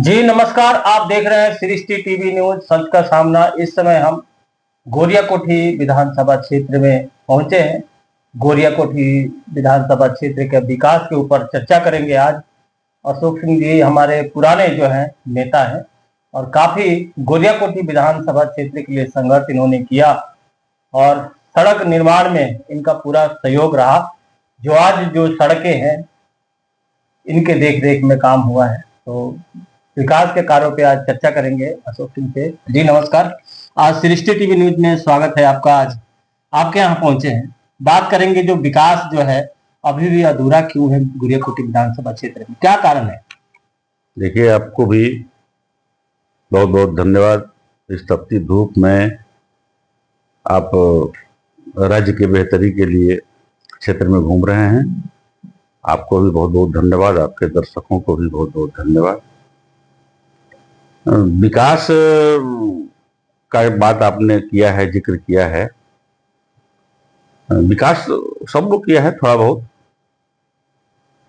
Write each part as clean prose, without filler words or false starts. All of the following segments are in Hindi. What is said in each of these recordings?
जी नमस्कार। आप देख रहे हैं सृष्टि टीवी न्यूज सच का सामना। इस समय हम गोरियाकोठी विधानसभा क्षेत्र में पहुंचे हैं। गोरियाकोठी विधानसभा क्षेत्र के विकास के ऊपर चर्चा करेंगे आज। अशोक सिंह जी हमारे पुराने जो हैं नेता हैं और काफी गोरियाकोठी विधानसभा क्षेत्र के लिए संघर्ष इन्होंने किया और सड़क निर्माण में इनका पूरा सहयोग रहा। जो आज जो सड़कें हैं इनके देख रेख में काम हुआ है। तो विकास के कार्यों पे आज चर्चा करेंगे अशोक सिंह से। जी नमस्कार। आज सृष्टि टीवी न्यूज में स्वागत है आपका। आज आपके यहाँ पहुंचे हैं, बात करेंगे जो विकास जो है अभी भी अधूरा क्यों है गोरियाकोठी विधानसभा क्षेत्र में, क्या कारण है? देखिए, आपको भी बहुत बहुत धन्यवाद। इस तपती धूप में आप राज्य के बेहतरी के लिए क्षेत्र में घूम रहे हैं। आपको भी बहुत बहुत धन्यवाद। आपके दर्शकों को भी बहुत बहुत धन्यवाद। विकास का बात आपने किया है, जिक्र किया है। विकास सबको किया है थोड़ा बहुत।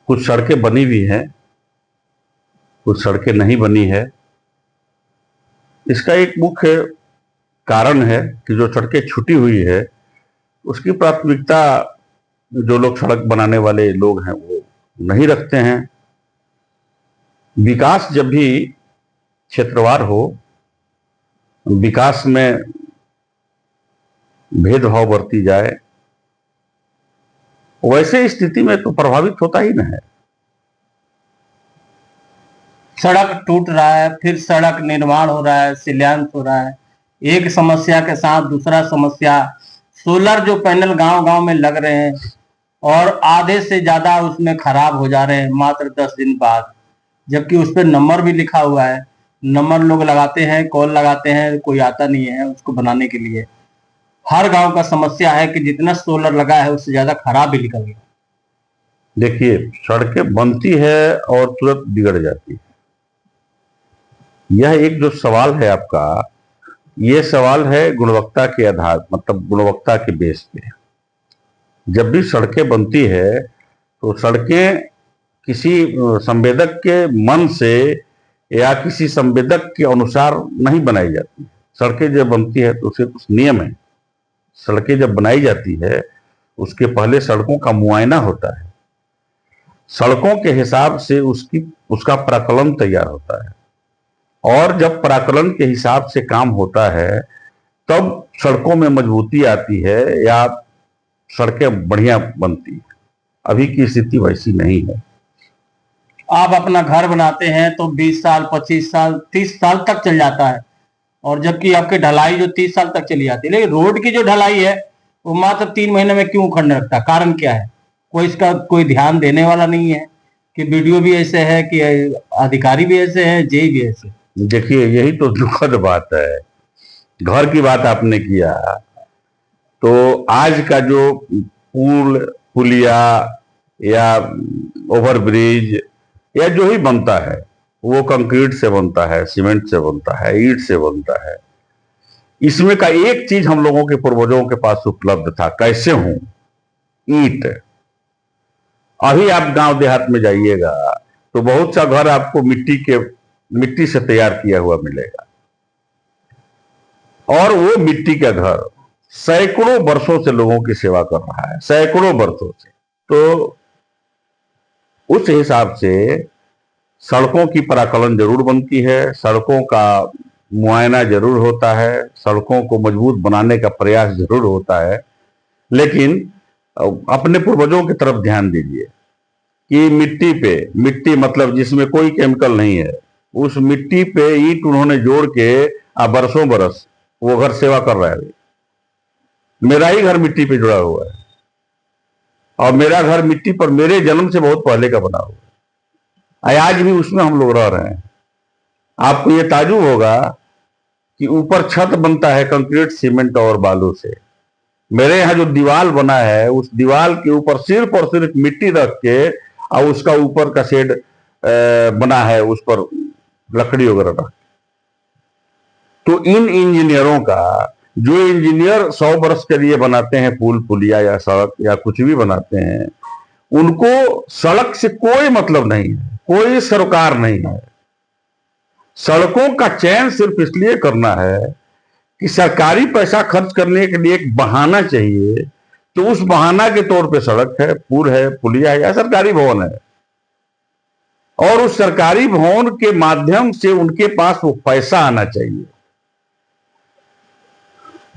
कुछ सड़कें बनी भी हैं, कुछ सड़कें नहीं बनी है। इसका एक मुख्य कारण है कि जो सड़कें छूटी हुई है उसकी प्राथमिकता जो लोग सड़क बनाने वाले लोग हैं वो नहीं रखते हैं। विकास जब भी क्षेत्रवार हो, विकास में भेदभाव बरती जाए, वैसे स्थिति में तो प्रभावित होता ही न है। सड़क टूट रहा है, फिर सड़क निर्माण हो रहा है, शिलान्यास हो रहा है, एक समस्या के साथ दूसरा समस्या। सोलर जो पैनल गांव गांव में लग रहे हैं और आधे से ज्यादा उसमें खराब हो जा रहे हैं मात्र 10 दिन बाद, जबकि उस पर नंबर भी लिखा हुआ है। नंबर लोग लगाते हैं, कॉल लगाते हैं, कोई आता नहीं है उसको बनाने के लिए। हर गांव का समस्या है कि जितना सोलर लगा है उससे ज्यादा खराब भी निकल गया। देखिए, सड़कें बनती है और तुरंत बिगड़ जाती है। यह एक जो सवाल है आपका, यह सवाल है गुणवत्ता के आधार, मतलब गुणवत्ता के बेस पे। जब भी सड़कें बनती है तो सड़कें किसी संवेदक के मन से या किसी संवेदक के अनुसार नहीं बनाई जाती। सड़कें जब बनती है तो उसके कुछ नियम है। सड़कें जब बनाई जाती है उसके पहले सड़कों का मुआयना होता है। सड़कों के हिसाब से उसका प्राकलन तैयार होता है और जब प्राकलन के हिसाब से काम होता है तब सड़कों में मजबूती आती है या सड़कें बढ़िया बनती है। अभी की स्थिति वैसी नहीं है। आप अपना घर बनाते हैं तो 20 साल, 25 साल, 30 साल तक चल जाता है, और जबकि आपकी ढलाई जो 30 साल तक चली जाती है। लेकिन रोड की जो ढलाई है वो मात्र 3 महीने में क्यों उखड़ने लगता है? कारण क्या है? कोई इसका कोई ध्यान देने वाला नहीं है कि वीडियो भी ऐसे है कि अधिकारी भी ऐसे है, जेई भी ऐसे। देखिए, यही तो दुखद बात है। घर की बात आपने किया तो आज का जो पुल, पुलिया या ओवरब्रिज या जो ही बनता है वो कंक्रीट से बनता है, सीमेंट से बनता है, ईंट से बनता है। इसमें का एक चीज हम लोगों के पूर्वजों के पास उपलब्ध था, कैसे हूं? ईंट। अभी आप गांव देहात में जाइएगा तो बहुत सा घर आपको मिट्टी से तैयार किया हुआ मिलेगा, और वो मिट्टी का घर सैकड़ों वर्षों से लोगों की सेवा कर रहा है, सैकड़ों वर्षों से। तो उस हिसाब से सड़कों की प्राकलन जरूर बनती है, सड़कों का मुआयना जरूर होता है, सड़कों को मजबूत बनाने का प्रयास जरूर होता है। लेकिन अपने पूर्वजों की तरफ ध्यान दीजिए कि मिट्टी मतलब जिसमें कोई केमिकल नहीं है, उस मिट्टी पे ईंट उन्होंने जोड़ के बरसों बरस वो घर सेवा कर रहा है। मेरा ही घर मिट्टी पे जुड़ा हुआ है और मेरा घर मिट्टी पर मेरे जन्म से बहुत पहले का बना हुआ है। आज भी उसमें हम लोग रह रहे हैं। आपको ये ताजुब होगा कि ऊपर छत बनता है कंक्रीट, सीमेंट और बालू से। मेरे यहाँ जो दीवार बना है उस दीवार के ऊपर सिर्फ और सिर्फ मिट्टी रख के और उसका ऊपर का शेड बना है, उस पर लकड़ी वगैरह रख। तो इन इंजीनियरों का, जो इंजीनियर 100 वर्ष के लिए बनाते हैं पुल, पुलिया या सड़क या कुछ भी बनाते हैं, उनको सड़क से कोई मतलब नहीं है, कोई सरोकार नहीं है। सड़कों का चयन सिर्फ इसलिए करना है कि सरकारी पैसा खर्च करने के लिए एक बहाना चाहिए, तो उस बहाना के तौर पे सड़क है, पुल है, पुलिया है या सरकारी भवन है, और उस सरकारी भवन के माध्यम से उनके पास वो पैसा आना चाहिए।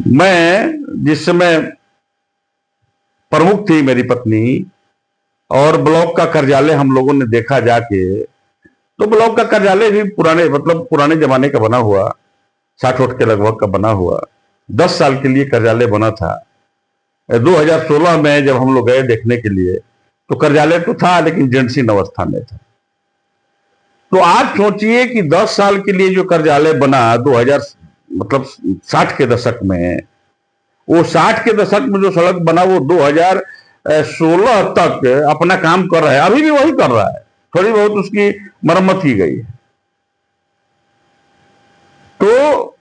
मैं जिस समय प्रमुख थी मेरी पत्नी, और ब्लॉक का कार्यालय हम लोगों ने देखा जाके, तो ब्लॉक का कार्यालय भी पुराने जमाने का बना हुआ, 60 के लगभग का बना हुआ, 10 साल के लिए कार्यालय बना था। 2016 में जब हम लोग गए देखने के लिए, तो कार्यालय तो था लेकिन जीर्णशीर्ण अवस्था में था। तो आप सोचिए कि 10 साल के लिए जो कार्यालय बना 60 के दशक में, वो 60 के दशक में जो सड़क बना वो 2016 तक अपना काम कर रहा है, अभी भी वही कर रहा है, थोड़ी बहुत उसकी मरम्मत की गई है। तो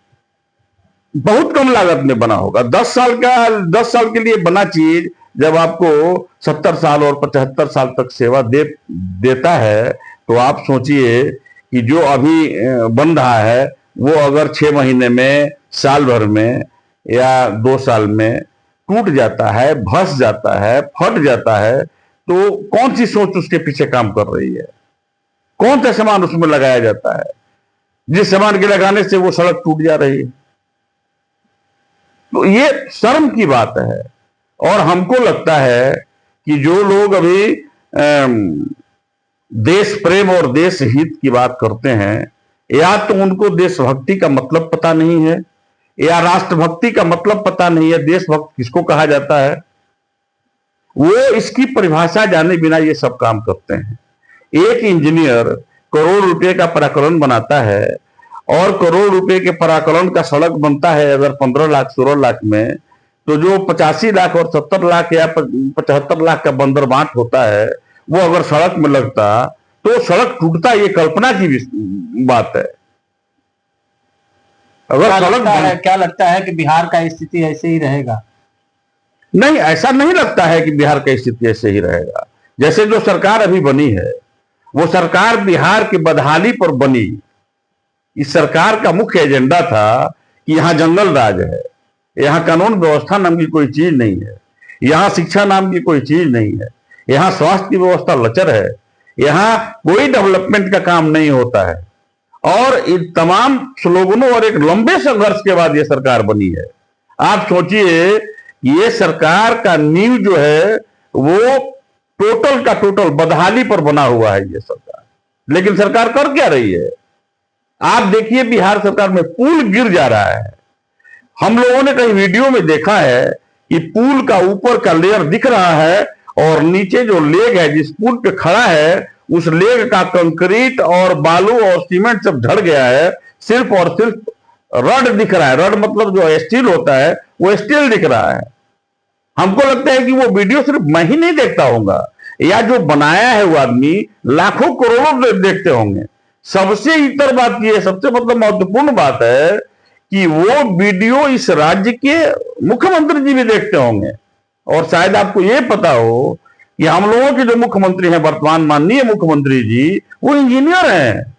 बहुत कम लागत में बना होगा। 10 साल के लिए बना चीज जब आपको 70 साल और 75 साल तक सेवा देता है, तो आप सोचिए कि जो अभी बन रहा है वो अगर 6 महीने में, साल भर में या 2 साल में टूट जाता है, धंस जाता है, फट जाता है, तो कौन सी सोच उसके पीछे काम कर रही है? कौन सा सामान उसमें लगाया जाता है जिस सामान के लगाने से वो सड़क टूट जा रही है? तो ये शर्म की बात है। और हमको लगता है कि जो लोग अभी देश प्रेम और देश हित की बात करते हैं, या तो उनको देशभक्ति का मतलब पता नहीं है, या राष्ट्रभक्ति का मतलब पता नहीं है, देशभक्त किसको कहा जाता है, वो इसकी परिभाषा जाने बिना ये सब काम करते हैं। एक इंजीनियर करोड़ रुपए का पराकलन बनाता है, और करोड़ रुपए के पराकलन का सड़क बनता है अगर 15 लाख 16 लाख में, तो जो 85 लाख और 70 लाख या 75 लाख का बंदरबांट होता है, वो अगर सड़क में लगता तो सड़क टूटता, ये कल्पना की बात है। अगर क्या लगता है कि बिहार का स्थिति ऐसे ही रहेगा? नहीं, ऐसा नहीं लगता है कि बिहार का स्थिति ऐसे ही रहेगा। जैसे जो सरकार अभी बनी है, वो सरकार बिहार की बदहाली पर बनी। इस सरकार का मुख्य एजेंडा था कि यहां जंगल राज है, यहां कानून व्यवस्था नाम की कोई चीज नहीं है, यहां शिक्षा नाम की कोई चीज नहीं है, यहां स्वास्थ्य की व्यवस्था लचर है, यहां कोई डेवलपमेंट का काम नहीं होता है। और इन तमाम स्लोगनों और एक लंबे संघर्ष के बाद यह सरकार बनी है। आप सोचिए, ये सरकार का नींव जो है वो टोटल का टोटल बदहाली पर बना हुआ है ये सरकार। लेकिन सरकार कर क्या रही है? आप देखिए, बिहार सरकार में पुल गिर जा रहा है। हम लोगों ने कहीं वीडियो में देखा है कि पुल का ऊपर का लेयर दिख रहा है, और नीचे जो लेग है जिस पुल पे खड़ा है, उस लेग का कंक्रीट और बालू और सीमेंट सब झड़ गया है। सिर्फ और सिर्फ रड दिख रहा है। रड मतलब जो स्टील होता है, वो स्टील दिख रहा है। हमको लगता है कि वो वीडियो सिर्फ मैं ही नहीं देखता होगा, या जो बनाया है वो आदमी लाखों करोड़ों देखते होंगे। सबसे इतर बात यह, सबसे महत्वपूर्ण बात है कि वो वीडियो इस राज्य के मुख्यमंत्री जी भी देखते होंगे। और शायद आपको ये पता हो कि हम लोगों के जो मुख्यमंत्री हैं वर्तमान, माननीय मुख्यमंत्री जी, वो इंजीनियर हैं,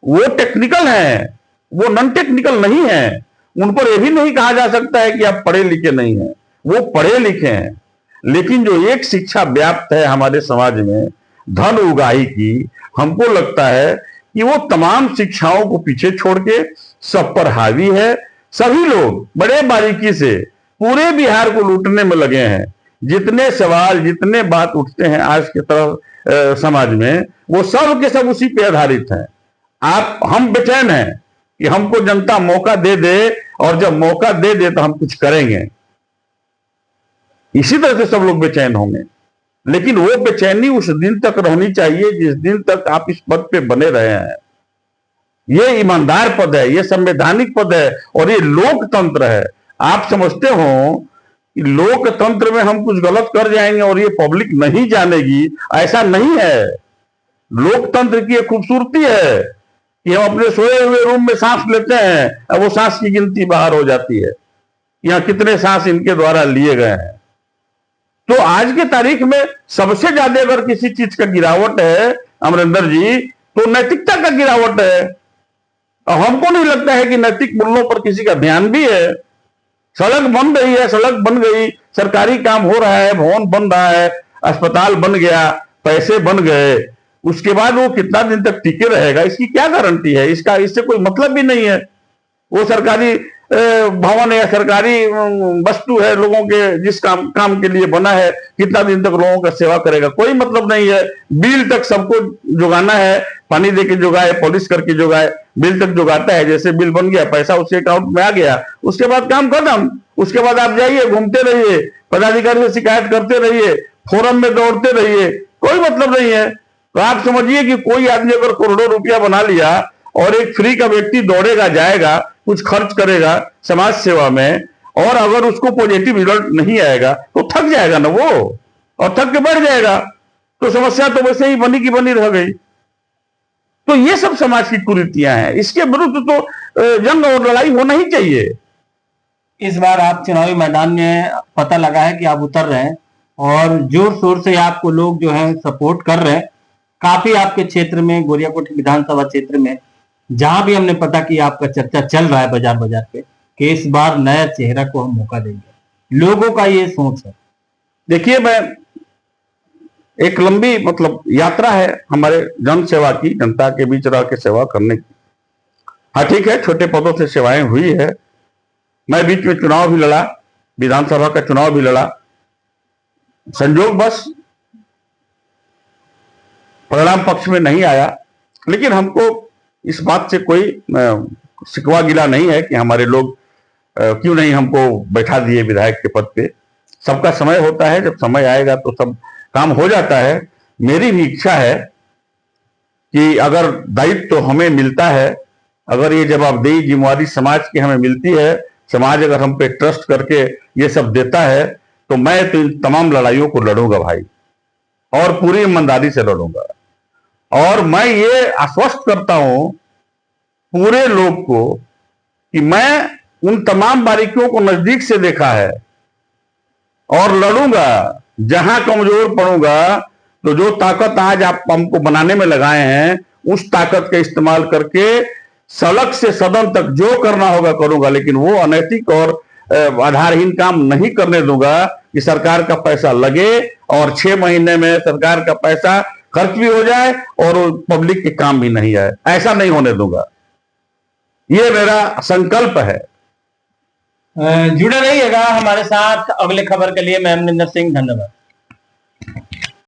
वो टेक्निकल हैं, वो नॉन टेक्निकल नहीं है। उन पर यह भी नहीं कहा जा सकता है कि आप पढ़े लिखे नहीं हैं, वो पढ़े लिखे हैं। लेकिन जो एक शिक्षा व्याप्त है हमारे समाज में, धन उगाही की, हमको लगता है कि वो तमाम शिक्षाओं को पीछे छोड़ के सब पर हावी है। सभी लोग बड़े बारीकी से पूरे बिहार को लूटने में लगे हैं। जितने सवाल, जितने बात उठते हैं आज के तरफ समाज में, वो सब के सब उसी पे आधारित हैं। हम बेचैन हैं कि हमको जनता मौका दे दे, और जब मौका दे दे तो हम कुछ करेंगे। इसी तरह से सब लोग बेचैन होंगे। लेकिन वो बेचैनी उस दिन तक रहनी चाहिए जिस दिन तक आप इस पद पे बने रहे हैं। ये ईमानदार पद है, ये संवैधानिक पद है, और ये लोकतंत्र है। आप समझते हो कि लोकतंत्र में हम कुछ गलत कर जाएंगे और ये पब्लिक नहीं जानेगी, ऐसा नहीं है। लोकतंत्र की एक खूबसूरती है कि हम अपने सोए हुए रूम में सांस लेते हैं, और वो सांस की गिनती बाहर हो जाती है, यहां कितने सांस इनके द्वारा लिए गए हैं। तो आज के तारीख में सबसे ज्यादा अगर किसी चीज का गिरावट है अमरिंदर जी, तो नैतिकता का गिरावट है। अब हमको नहीं लगता है कि नैतिक मूल्यों पर किसी का ध्यान भी है। सड़क बन रही है, सड़क बन गई, सरकारी काम हो रहा है, भवन बन रहा है, अस्पताल बन गया, पैसे बन गए, उसके बाद वो कितना दिन तक टिके रहेगा इसकी क्या गारंटी है? इसका इससे कोई मतलब भी नहीं है। वो सरकारी भवन या सरकारी वस्तु है, लोगों के जिस काम के लिए बना है, कितना दिन तक लोगों का सेवा करेगा, कोई मतलब नहीं है। बिल तक सबको जुगाना है, पानी दे के जुगाए, पॉलिश करके जुगाए, बिल तक जुगाता है। जैसे बिल बन गया, पैसा उसके अकाउंट में आ गया, उसके बाद काम खत्म। उसके बाद आप जाइए, घूमते रहिए, पदाधिकारी से शिकायत करते रहिए, फोरम में दौड़ते रहिए, कोई मतलब नहीं है। तो आप समझिए कि कोई आदमी अगर करोड़ों रुपया बना लिया और एक फ्री का व्यक्ति दौड़ेगा, जाएगा, कुछ खर्च करेगा समाज सेवा में, और अगर उसको पॉजिटिव रिजल्ट नहीं आएगा तो थक जाएगा ना वो, और थक के बढ़ जाएगा, तो समस्या तो वैसे ही बनी की बनी रह गई। तो ये सब समाज की कुरीतियां हैं, इसके विरुद्ध तो जंग और लड़ाई होना ही चाहिए। इस बार आप चुनावी मैदान में पता लगा है कि आप उतर रहे हैं और जोर शोर से आपको लोग जो है सपोर्ट कर रहे हैं। काफी आपके क्षेत्र में, गोरियाकोठी विधानसभा क्षेत्र में, जहां भी हमने पता कि आपका चर्चा चल रहा है बाजार बाजार पे कि इस बार नया चेहरा को हम मौका देंगे, लोगों का ये सोच है। देखिए, मैं एक लंबी यात्रा है हमारे जन सेवा की, जनता के बीच रह के सेवा करने की। हाँ ठीक है, छोटे पदों से सेवाएं हुई है। मैं बीच में चुनाव भी लड़ा, विधानसभा का चुनाव भी लड़ा, संजोग बस परिणाम पक्ष में नहीं आया। लेकिन हमको इस बात से कोई शिकवा गिला नहीं है कि हमारे लोग क्यों नहीं हमको बैठा दिए विधायक के पद पे। सबका समय होता है, जब समय आएगा तो सब काम हो जाता है। मेरी भी इच्छा है कि अगर दायित्व तो हमें मिलता है, अगर ये जवाबदेही जिम्मेवारी समाज की हमें मिलती है, समाज अगर हम पे ट्रस्ट करके ये सब देता है, तो मैं तो इन तमाम लड़ाइयों को लड़ूंगा भाई, और पूरी ईमानदारी से लड़ूंगा। और मैं ये आश्वस्त करता हूं पूरे लोग को कि मैं उन तमाम बारीकियों को नजदीक से देखा है और लड़ूंगा। जहां कमजोर पड़ूंगा तो जो ताकत आज आप हमको बनाने में लगाए हैं, उस ताकत का इस्तेमाल करके सड़क से सदन तक जो करना होगा करूंगा। लेकिन वो अनैतिक और आधारहीन काम नहीं करने दूंगा कि सरकार का पैसा लगे और 6 महीने में सरकार का पैसा खर्च भी हो जाए और पब्लिक के काम भी नहीं आए। ऐसा नहीं होने दूंगा, ये मेरा संकल्प है। जुड़े रहिएगा हमारे साथ अगले खबर के लिए। मैं अमरिंदर सिंह, धन्यवाद।